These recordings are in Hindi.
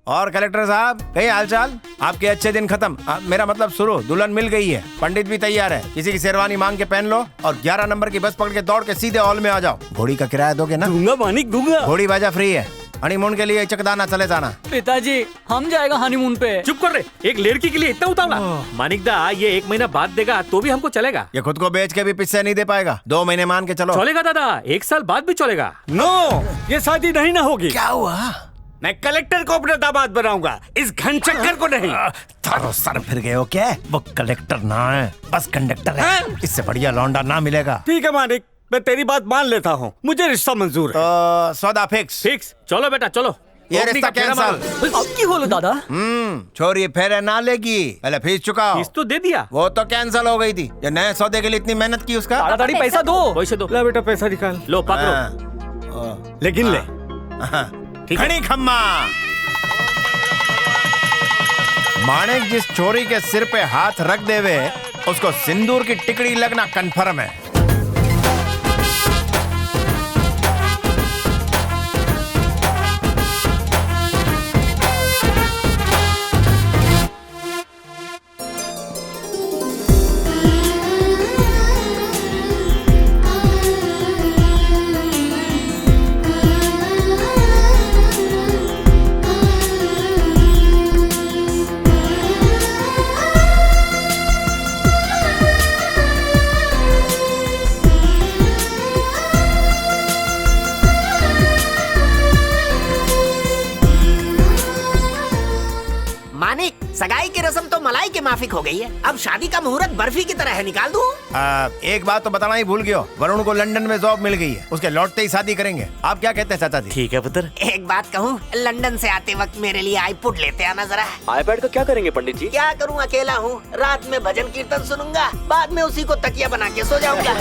और कलेक्टर साहब, कहीं हालचाल? आपके अच्छे दिन खत्म, मेरा मतलब शुरू। दुल्हन मिल गई है, पंडित भी तैयार है, किसी की शेरवानी मांग के पहन लो और 11 नंबर की बस पकड़ के दौड़ के सीधे हॉल में आ जाओ। घोड़ी का किराया दोगे ना? दूंगा मानिक, दूंगा। घोड़ी बाजा फ्री है। हनीमून के लिए चकदाना चले जाना। पिताजी, हम जाएगा हनीमून पे। चुप कर रे, एक लड़की के लिए इतना उतावला? मानिक दा, ये 1 महीना बाद देगा तो भी हमको चलेगा। ये खुद को बेच के भी पैसे नहीं दे पाएगा। 2 महीने मान के चलो। चलेगा दादा, 1 साल बाद भी चलेगा। नो, ये शादी नहीं ना होगी। क्या हुआ? मैं कलेक्टर को अपना दामाद बनाऊंगा, इस घनचक्कर को नहीं। थारो सर फिर गए हो क्या? वो कलेक्टर ना है, बस कंडक्टर है। इससे बढ़िया लौंडा ना मिलेगा। ठीक है मानिक, मैं तेरी बात मान लेता हूँ, मुझे रिश्ता मंजूर है। सौदा फिक्स। फिक्स, चलो बेटा चलो। ये रिश्ता कैंसल। अब की बोलो दादा? छोरी फेरे ना लेगी, पहले फीस चुकाओ। फीस तो दे दिया। वो तो कैंसल हो गई थी। जो नए सौदे के लिए इतनी मेहनत की उसका। ताड़ाताड़ी पैसा दो। पैसे दो। ला बेटा पैसा निकाल। लो पकड़ो। लेकिन ले। खड़ी खम्मा। माणिक जिस छोरी के सिर पे हाथ रख देवे, उसको सिंदूर की टिकड़ी लगना कन्फर्म है। सगाई की रस्म तो मलाई के माफिक हो गई है, अब शादी का मुहूर्त बर्फी की तरह है, निकाल दूं? एक बात तो बताना ही भूल गया, वरुण को लंदन में जॉब मिल गई है, उसके लौटते ही शादी करेंगे। आप क्या कहते हैं चाचा जी? ठीक है पुत्र। एक बात कहूँ, लंदन से आते वक्त मेरे लिए आईपुड लेते आना जरा। आईपैड का क्या करेंगे पंडित जी? क्या करूँ, अकेला हूँ, रात में भजन कीर्तन सुनूंगा, बाद में उसी को तकिया बना के सो जाऊंगा।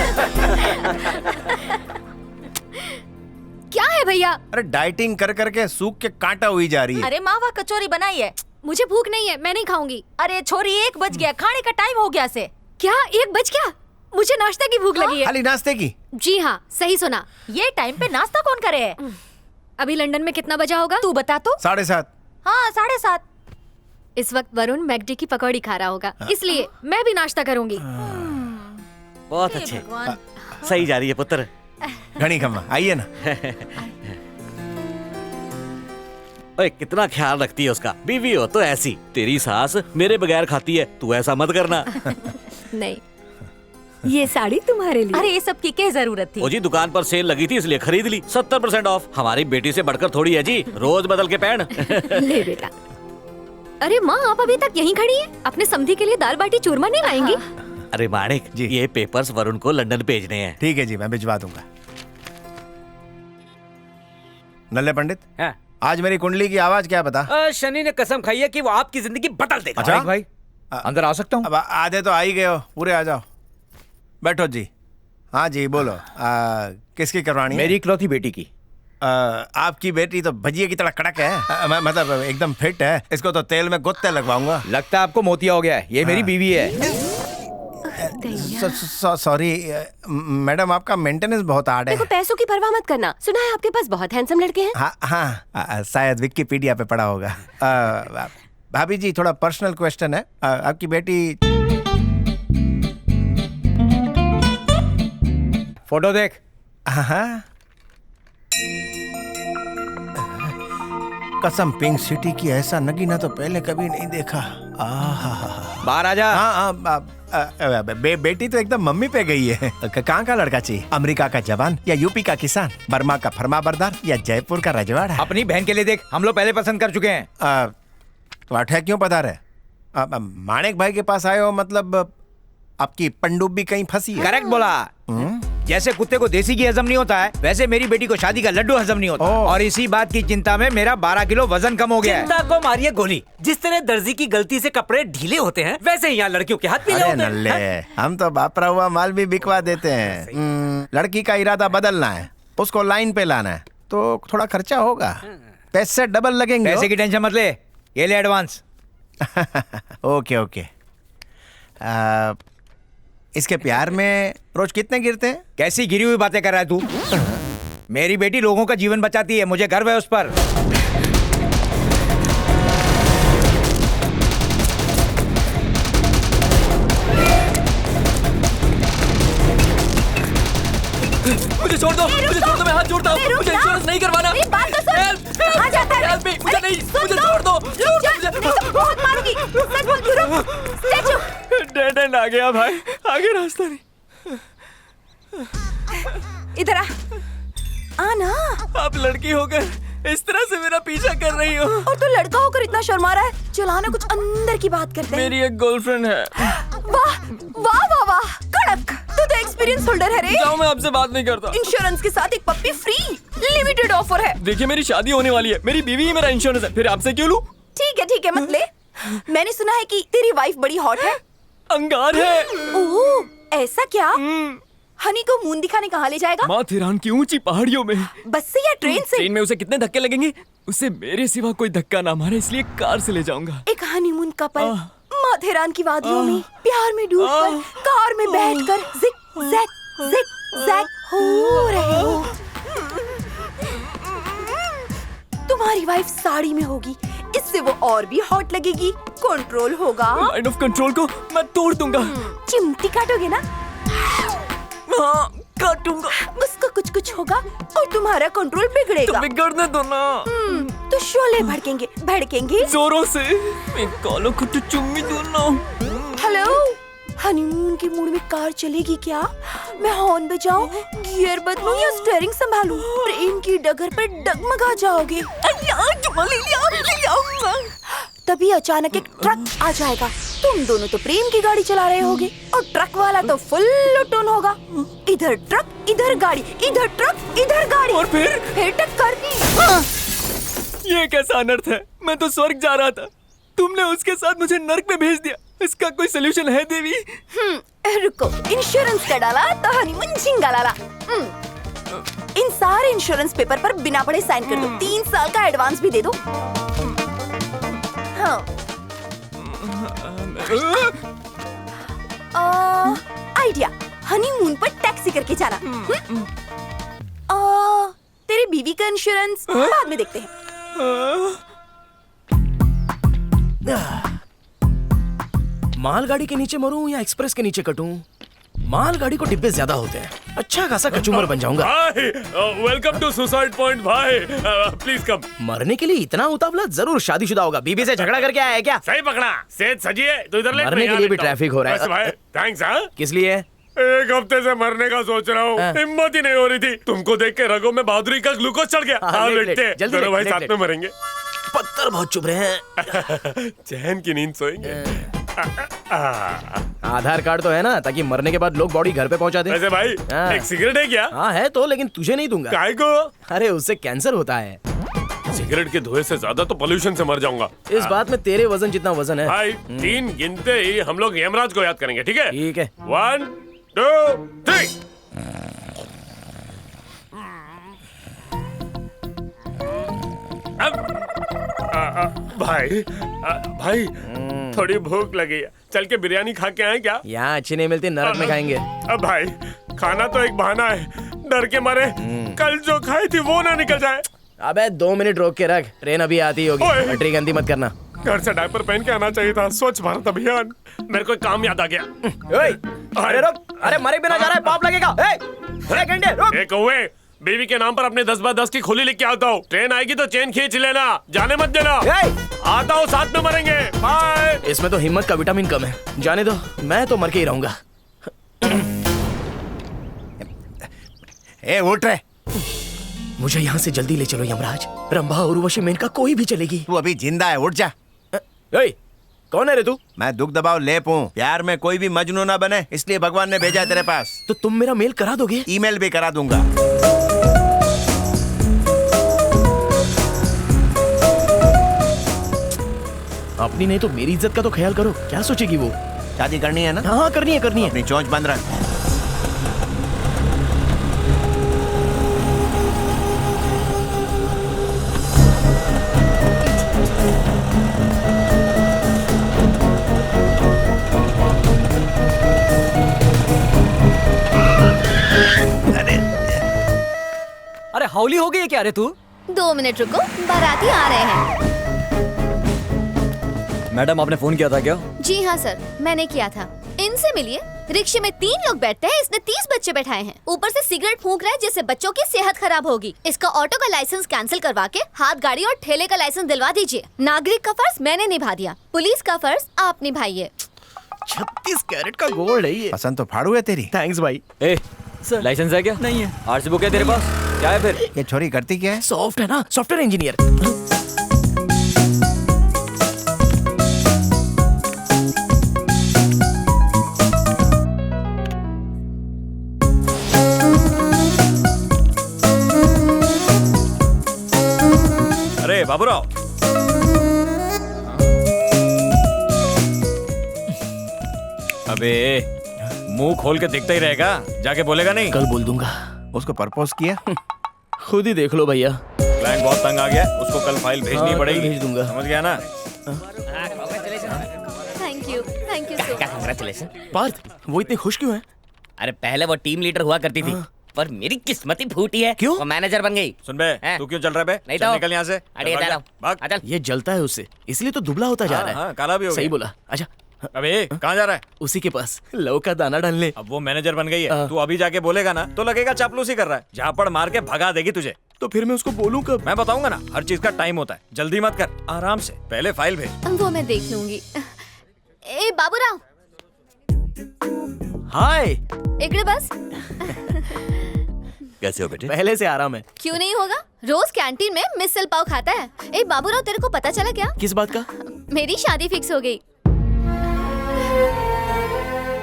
क्या है भैया? अरे डाइटिंग कर करके सूख के कांटा हुई जा रही है। अरे मावा कचौरी बनाई है। मुझे भूख नहीं है, मैं नहीं खाऊंगी। अरे छोरी 1 बज गया, खाने का टाइम हो गया से। क्या 1 बज गया? मुझे नाश्ते की भूख लगी है। खाली नाश्ते की? जी हाँ, सही सुना। ये टाइम पे नाश्ता कौन करे है? अभी लंदन में कितना बजा होगा तू बता तो? 7:30। हाँ 7:30। इस वक्त वरुण मैकडी की पकौड़ी खा रहा होगा, इसलिए मैं भी नाश्ता करूंगी। बहुत अच्छे, सही जा रही है पुत्र। घनी खम्मा आइए ना। ओए कितना ख्याल रखती है उसका, बीवी हो तो ऐसी। तेरी सास मेरे बगैर खाती है, तू ऐसा मत करना। नहीं, ये साड़ी तुम्हारे लिए। अरे ये सब की क्या जरूरत थी? ओ जी दुकान पर सेल लगी थी इसलिए खरीद ली। 70% ऑफ। हमारी बेटी से बढ़कर थोड़ी है जी, रोज बदल के पहन। ले बेटा। अरे माँ, आप अभी तक यहीं खड़ी है? अपने समधी के लिए दाल बाटी चूरमा नहीं लाएंगी? अरे माणिक जी, ये पेपर्स वरुण को लंदन भेजने हैं। ठीक है जी, मैं भिजवा दूंगा। नल्ले पंडित, आज मेरी कुंडली की आवाज क्या बता? शनि ने कसम खाई है कि वो आपकी जिंदगी बदल देगा। अच्छा भाई, अंदर आ सकता हूँ? अब आधे तो आ ही गए हो, पूरे आ जाओ। बैठो जी। हाँ जी बोलो, किसकी करवानी है? मेरी इकलौती बेटी की। आपकी बेटी तो भजिए की तरह कड़क है, मतलब एकदम फिट है। इसको तो तेल में गुत्ते लगवाऊंगा। लगता है आपको मोतिया हो गया है, ये मेरी बीवी है। सॉरी मैडम, आपका मेंटेनेंस बहुत हार्ड है। देखो पैसों की परवाह मत करना, सुना है आपके पास बहुत हैंडसम लड़के हैं। हाँ हाँ, शायद विकिपीडिया पे पढ़ा होगा। भाभी जी थोड़ा पर्सनल क्वेश्चन है, आपकी बेटी। फोटो देख। हाँ कसम, पिंक सिटी की ऐसा नगीना तो पहले कभी नहीं देखा। बाहर आ जा। हाँ बेटी तो एकदम मम्मी पे गई है। कहाँ का लड़का चाहिए? अमेरिका का जवान या यूपी का किसान, बर्मा का फरमाबरदार या जयपुर का रजवाड़ा? अपनी बहन के लिए देख, हम लोग पहले पसंद कर चुके हैं। तो अठे क्यों पधारे? माणिक भाई के पास आए हो, मतलब आपकी पनडुब्बी कहीं फंसी है? करेक्ट बोला। जैसे कुत्ते को देसी घी हजम नहीं होता है, वैसे मेरी बेटी को शादी का लड्डू हजम नहीं होता। और इसी बात की चिंता में मेरा 12 किलो वजन कम हो गया है। चिंता को मारिए गोली। जिस तरह दर्जी की गलती से कपड़े ढीले होते हैं, वैसे ही यहाँ लड़कियों के हाथ पीले होते हैं। नल्ले, हम तो बापरा हुआ माल भी बिकवा देते हैं। लड़की का इरादा बदलना है, उसको लाइन पे लाना है, तो थोड़ा खर्चा होगा, पैसे डबल लगेंगे। पैसे की टेंशन मत ले, ये ले एडवांस। Okay okay. इसके प्यार में रोज कितने गिरते हैं? कैसी गिरी हुई बातें कर रहा है तू? मेरी बेटी लोगों का जीवन बचाती है, मुझे गर्व है उस पर। करता हूँ, अरे रुक मुझे जा। इंश्योरेंस नहीं करवाना। मेरी बात तो सुन। Help! आ जाता है। Help me! मुझे अरे नहीं, सुन मुझे तो। छोड़ दो। रुक जा, नहीं तो बहुत मारूंगी। सच बोल तू, रुक। स्टैचू। डेड एंड आ गया भाई, आगे रास्ता नहीं। इधर आ। आ ना। आप लड़की होकर इस तरह से मेरा पीछा कर रही हो। और तू लड़का होकर इतना शर्मा रहा है। चला ना कुछ अंदर की बात करते हैं। मेरी एक गर्लफ्रेंड है। वाह वाह वाह वाह, कड़क। तू तो एक्सपीरियंस होल्डर है रे। जाओ, मैं आपसे बात नहीं करता। इंश्योरेंस के साथ एक पप्पी फ्री, लिमिटेड ऑफर है। देखिए मेरी शादी होने वाली है, मेरी बीवी ही मेरा इंश्योरेंस है, फिर आपसे क्यों लूं? ठीक है मत ले। मैंने सुना है कि तेरी वाइफ बड़ी हॉट है। अंगार है। ओह ऐसा क्या? हनी को मून दिखाने कहाँ ले जाएगा? माथेरान की ऊंची पहाड़ियों में। बस से या ट्रेन से? ट्रेन में उसे कितने धक्के लगेंगे? उसे मेरे सिवा कोई धक्का ना मारे, इसलिए कार से ले जाऊंगा। एक हनीमून कपल माथेरान की वादियों में प्यार में डूबकर कार में बैठकर जिग जैग हो रहे हो। तुम्हारी वाइफ साड़ी में होगी, इससे वो और भी हॉट लगेगी। कंट्रोल होगा। लाइन ऑफ कंट्रोल को मैं तोड़ दूंगा। चिमटी काटोगे ना? हाँ, काटूंगा। उसका कुछ कुछ होगा और तुम्हारा कंट्रोल बिगड़ेगा। तो बिगड़ने दो ना। तो शोले भड़केंगे जोरों से। मैं कालों को तो चुम्मी दो ना। हेलो, हनीमून के मूड में कार चलेगी क्या? मैं हॉर्न बजाऊं, गियर बदलूं या स्टीयरिंग संभालूं? प्रेम की डगर पर डगमगा जाओगे। तभी अचानक एक ट्रक आ जाएगा। तुम दोनों तो प्रेम की गाड़ी चला रहे होगे और ट्रक वाला तो फुल लुटून होगा। इधर ट्रक, इधर गाड़ी, इधर ट्रक, इधर गाड़ी, और फिर टक्कर। ये कैसा अनर्थ है? मैं तो स्वर्ग जा रहा था, तुमने उसके साथ मुझे नर्क में भेज दिया। इसका कोई सोल्यूशन है देवी? रुको, इंश्योरेंस का डाला तो हनीमून झिंगा लाला। इन सारे इंश्योरेंस पेपर पर बिना पढ़े साइन कर दो। 3 साल का एडवांस भी दे दो। हाँ। आइडिया, हनीमून पर टैक्सी करके जाना। तेरी बीवी का इंश्योरेंस बाद में देखते हैं। मालगाड़ी के नीचे मरूं या एक्सप्रेस के नीचे कटूं? मालगाड़ी को डिब्बे ज्यादा होते हैं, अच्छा खासा कचूमर बन जाऊंगा। वेलकम टू सुसाइड पॉइंट भाई, प्लीज कम। मरने के लिए इतना उतावला? जरूर शादीशुदा होगा। बीबी से झगड़ा करके आया है क्या? सही पकड़ा, सेठ सजिए तो इधर मरने के लिए भी ट्रैफिक हो रहा है। बस भाई, थैंक्स। हाँ, किस लिए? एक हफ्ते से मरने का सोच रहा हूँ, हिम्मत ही नहीं हो रही थी। तुमको देख के रगों में बहादुरी का ग्लूकोज चढ़ गया। हाँ, बैठते, दोनों भाई साथ में मरेंगे। पत्थर बहुत चुभ रहे हैं। चैन की नींद सोएंगे। आधार कार्ड तो है ना, ताकि मरने के बाद लोग बॉडी घर पे पहुंचा दें। वैसे भाई, हाँ। एक सिगरेट है क्या? हाँ है तो, लेकिन तुझे नहीं दूंगा। काय को? अरे उससे कैंसर होता है। सिगरेट के धुएं से ज्यादा तो पोल्यूशन से मर जाऊंगा। इस बात में तेरे वजन जितना वजन है। भाई 3 गिनते ही हम लोग यमराज को याद करेंगे, ठीक है? ठीक है। 1 2 3। भाई थोड़ी भूख लगी है, चल के बिरयानी खा के आए क्या? यहाँ अच्छी नहीं मिलती, नरक में खाएंगे। अब भाई खाना तो एक बहाना है, डर के मारे कल जो खाई थी वो ना निकल जाए। अबे 2 मिनट रोक के रख, ट्रेन अभी आती होगी। ओए। पटरी गंदी मत करना। घर से डायपर पहन के आना चाहिए था। स्वच्छ भारत अभियान, मेरे को एक काम याद आ गया। ओए, अरे रुक, अरे मरे बिना जा रहा है, पाप लगेगा। एक घंटे रुक। ए कौवे, बीवी के नाम पर अपने 10x10 की खोली लेके आता हूँ। ट्रेन आएगी तो चेन खींच लेना, जाने मत देना। आता हूँ, साथ में मरेंगे। बाय। इसमें तो हिम्मत का विटामिन कम है, जाने दो, मैं तो मर के ही रहूंगा। ए उठ रहे, मुझे यहाँ से जल्दी ले चलो यमराज। रंभा और उर्वशी मेनका कोई भी चलेगी। तू अभी जिंदा है, उठ जा। ओए, कौन है रे तू? मैं दुख दबाव लेप हूँ। प्यार में कोई भी मजनू ना बने, इसलिए भगवान ने भेजा है तेरे पास। तो तुम मेरा मेल करा दोगे? ईमेल भी करा दूंगा। अपनी नहीं तो मेरी इज्जत का तो ख्याल करो। क्या सोचेगी वो? शादी करनी है ना? हाँ करनी है, करनी है। अपनी चोंच बंद रख। अरे हाउली हो गई है क्या रे तू? 2 मिनट रुको, बाराती आ रहे हैं। मैडम आपने फोन किया था क्या? जी हाँ सर, मैंने किया था। इनसे मिलिए, रिक्शे में 3 लोग बैठते हैं, इसने 30 बच्चे बैठाए हैं। ऊपर से सिगरेट फूंक रहा है जिससे बच्चों की सेहत खराब होगी। इसका ऑटो का लाइसेंस कैंसिल करवा के हाथ गाड़ी और ठेले का लाइसेंस दिलवा दीजिए। नागरिक का फर्ज मैंने निभा दिया, पुलिस का फर्ज आप निभाइए। 36 कैरेट का गोल्ड है ये। पसंद तो फाड़ू है तेरी। थैंक्स भाई। ए लाइसेंस है क्या? नहीं है। आरसी बुक है तेरे पास? क्या है फिर? ये छोरी करती क्या है? सॉफ्ट है ना, सॉफ्टवेयर इंजीनियर। अरे बाबूराव, अबे मुंह खोल के दिखता ही रहेगा, जाके बोलेगा नहीं? कल बोल दूंगा। उसको प्रपोज किया? खुद ही देख लो भैया। क्लाइंट बहुत तंग आ गया, उसको कल फाइल भेजनी हाँ, पड़ेगी। कल भेज दूंगा। समझ गया ना? Thank you so much. Congratulation. Parth, वो इतनी खुश क्यों है? अरे पहले वो टीम लीडर हुआ करती थी, पर मेरी किस्मत ही फूटी है। क्यों? वो मैनेजर बन गई। सुन बे, हैं? तू क्यों चल रहा है बे? नहीं चल तो निकल यहाँ से। अरे चल, इधर भाग आओ। जा, भाग। आ चल। ये जलता है उससे, इसलिए तो दुबला होता जा रहा है। हाँ, काला भी हो सही गया। बोला। अच्छा, अबे कहाँ जा रहा है? उसी के पास लव का दाना डालने। अब वो मैनेजर बन गई है, हाँ। तू अभी जाके बोलेगा ना तो लगेगा चापलूसी कर रहा है। झापड़ मार के भगा देगी तुझे। तो फिर मैं उसको बोलूं कब? मैं बताऊंगा ना, हर चीज का टाइम होता है। जल्दी मत कर, आराम से। पहले फाइल भेज। वो मैं देख लूंगी। ए बाबूराव, हाय। इकड़े बस। कैसे हो बेटे? पहले से आराम है। क्यों नहीं होगा? रोज कैंटीन में मिसल पाव खाता है। ए बाबूराव, तेरे को पता चला क्या? किस बात का? मेरी शादी फिक्स हो गई।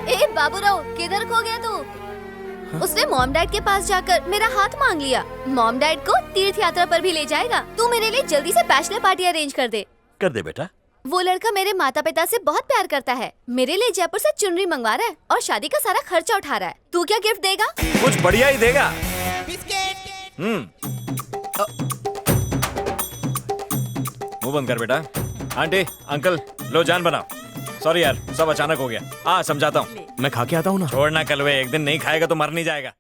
ए बाबूराव, किधर खो गया तू? उसने मॉम डैड के पास जाकर मेरा हाथ मांग लिया। मॉम डैड को तीर्थ यात्रा पर भी ले जाएगा। तू मेरे लिए जल्दी से बैचलर पार्टी अरेंज कर दे। कर दे बेटा। वो लड़का मेरे माता पिता से बहुत प्यार करता है। मेरे लिए जयपुर से चुनरी मंगवा रहा है और शादी का सारा खर्चा उठा रहा है। तू क्या गिफ्ट देगा? कुछ बढ़िया ही देगा। मुंह बंद कर बेटा। आंटी, अंकल, लो जान बनाओ। सॉरी यार, सब अचानक हो गया। हाँ समझाता हूँ। मैं खा के आता हूँ ना। छोड़ना कलवे, एक दिन नहीं खाएगा तो मर नहीं जाएगा।